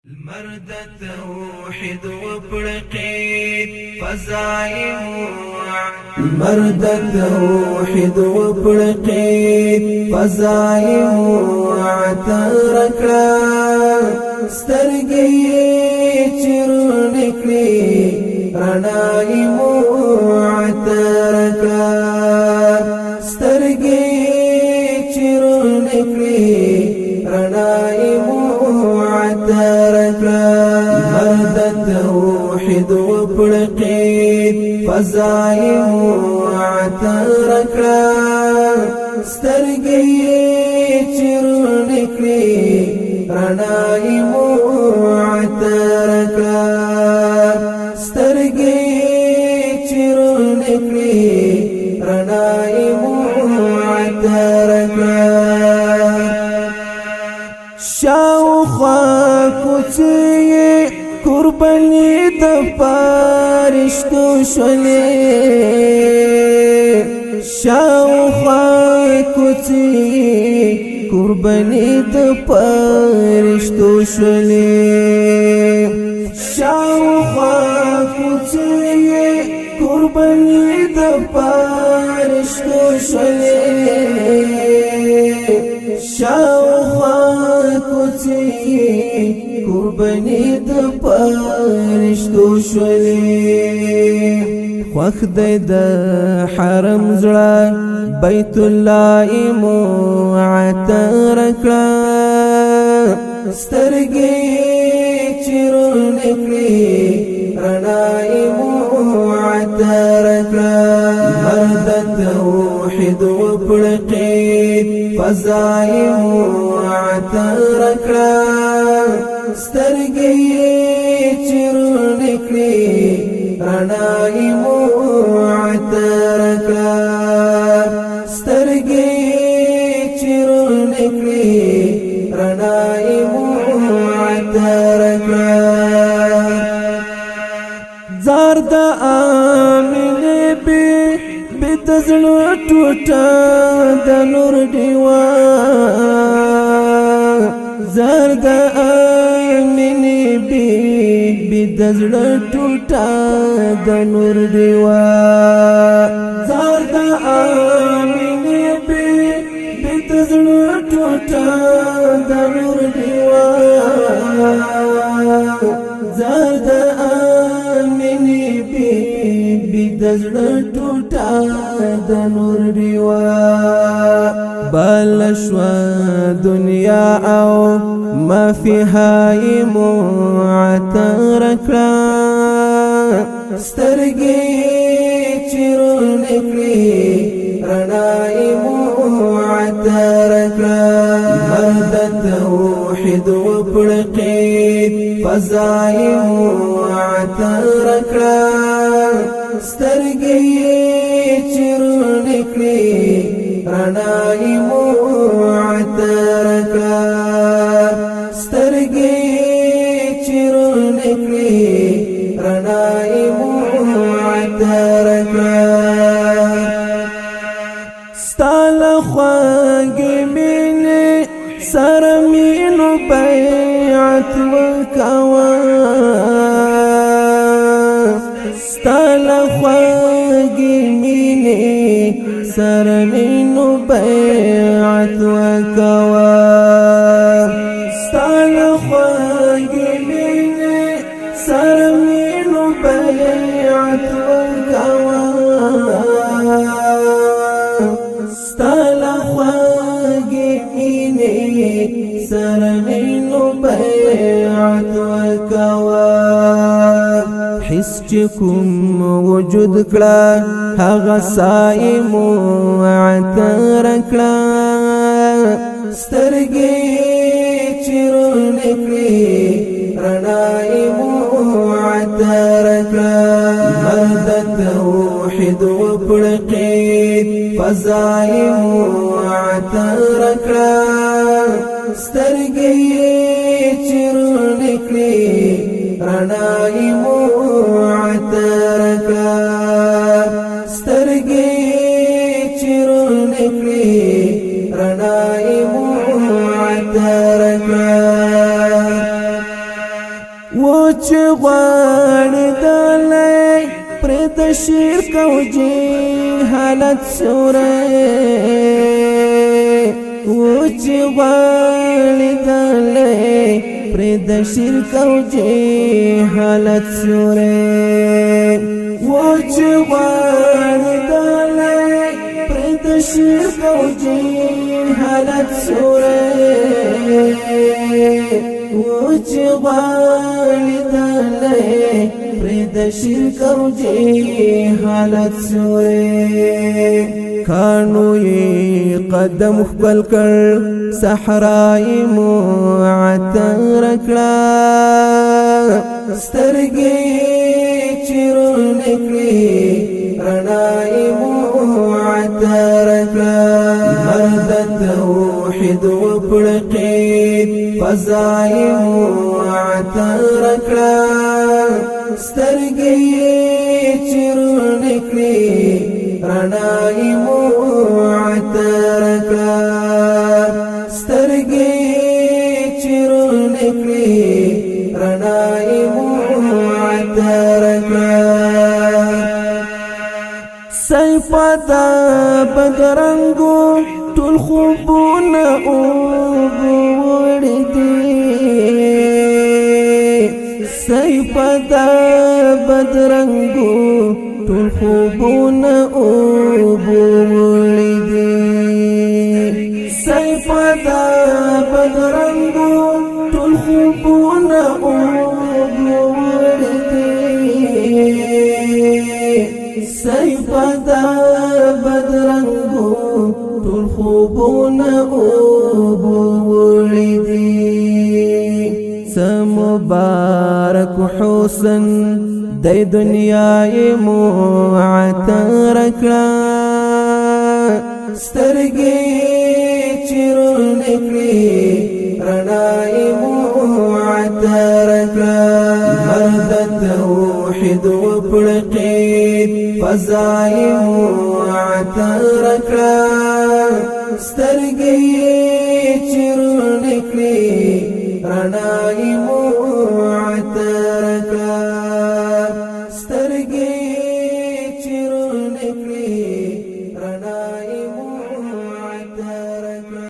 المرد توحید و پړقید فزایم المرد توحید و پړقید فزایم ترکړه سترګې چرنکړي رڼایم ترکړه سترګې چرنکړي رڼایم مرد توحید و پړقید فزایم ترکړه سترګې چرنکړي رڼایم ترکړه سترګې چرنکړي رڼایم ترکړه شاوخوا کوڅې قرباني د فرشتو شولې شاوخوا کوڅې قرباني د فرشتو شولې شاوخوا کوڅې قرباني د فرشتو شولې شاوخوا کوڅې قرباني د فرشتو شولې خوښ دی د حرم زړه بیت الله معطر کړه سترګې چرنکړي رڼایم معطر کړه مرد توحید و پړقید فزایم معطر کړه سترګې چرنکړي رڼایم معطر کړه سترګې چرنکړي رڼایم معطر کړه زار د امینه به تزړه ټوټه د نور دیوا زار د امینه به تزړه ټوټه د نور دیوا زار د امینه به تزړه ټوټه د نور دیوا زار د دزړه ټوټه د نور دیوا بلشوا دنیا او ما فيها معطر کړه سترګې چرنکړي رڼایم معطر کړه مرد توحید و پړقید فزایم معطر کړه سترګې چرنکړي رڼایم معطر کړه سترګې چرنکړي رڼایم معطر کړه ستاله خواږې مینې سره مینو بیعت وکوه ستاله خواږې مینې سره مینو بیعت وکوه ستاله خواږې مینې سره مینو بیعت وکوه ستاله خواږې مینې سره مینو بیعت وکوه حس چې کوم وجود کړه هغه سایه معطر کړه سترګې چرنکړي رڼایم معطر کړه مرد توحید و پړقید فزایم معطر کړه سترګې چرنکړي رڼایم معطر کړه سترګې چرنکړي رڼایم معطر کړه وچ غواړي دلې پرد شرک او جهالت سورې وچ غواړي دلې پرد شرک او جهالت سورې وچ غواړي دلې پرد شرک او جهالت سورې وچ غواړي دلې پرد شرک او جهالت سورې کانو یې قدم خپل کړ صحرای معطر کړه سترګې چیرونه کړې رڼای معطر کړه مرد توحید وپړقید فضای معطر کړه سترګې چیرونه کړې رڼای معطر کړه سترګې چیرونه کړې رڼای معطر کړه سیف دا بدرنګو ټول خوبونه وړي دي سیف دا بدرنګو ټول خوبونه وړي دي سیف دا بدرنګو ټول خوبونه وړي دي سیف دا بدرنګو ټول خوبونه وړي دي مبارک حسن د دنیا معطر کړه سترګې چیرونه کړې رڼای معطر کړه مرد توحید وپړقید فضای معطر کړه سترګې چیرونه کړې رڼای